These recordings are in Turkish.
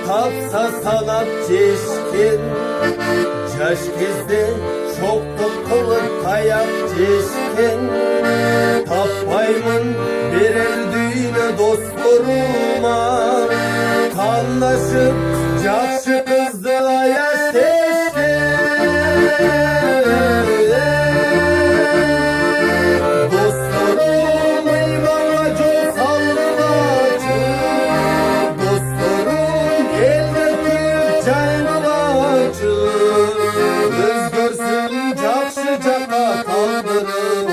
tapsa sanat çeşkin, yaş gezde çok kılık ayak çeşkin. Tapmayımın birer düğüne dostlarıma, kanlaşıp yakşı kızdı ayaş teşkin. Dostlarım eyvallah çok sallılacı, dostlarım elde büyük caynılacı. Göz görsün yakşı caka kaldırım.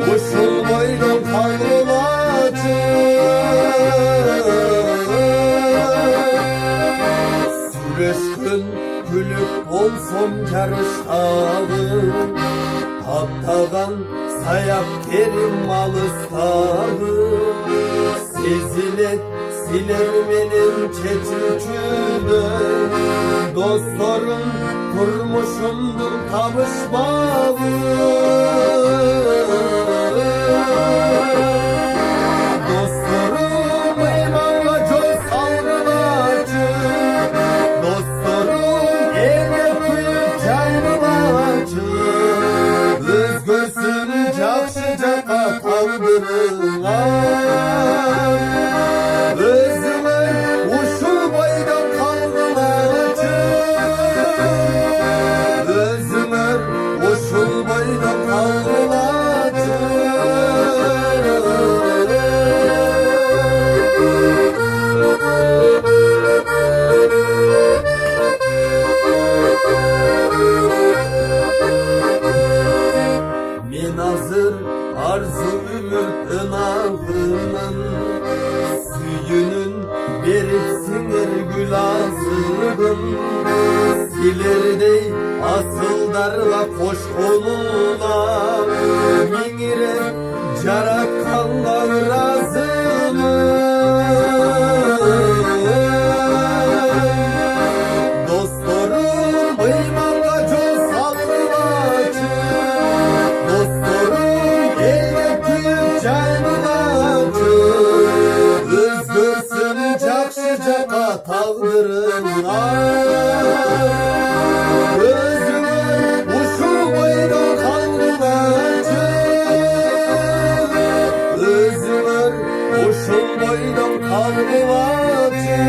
Boşul boylum kavrulacı, süreşkün gülüp olsam yarıştağı, taptagan sayak kerim malıstağı. Sezilet siler benim çeçilçüde, dostlarım kurmuşumdur kavuşmağı. Dostlarım eyvallah çok savrulacı, dostlarım elde büyük caynılacı. Göz görsün yakşı caka kaldırın. Özümün uşul boydan kalgılacı, özümün uşul boydan kalgılacı. Men hazır arzu ümit ınağının, süyünün berip sinir gül ağzının. Silerdey asıldarla koş onuna, mingire carakanlar razını. Dostlarım eyvallah çok sallılacı, dostlarım elde büyük caynılacı. Göz görsün yakşı caka tavırın. Gözümün uşu boydan kalgılacı, gözümün uşu boydan kalgılacı.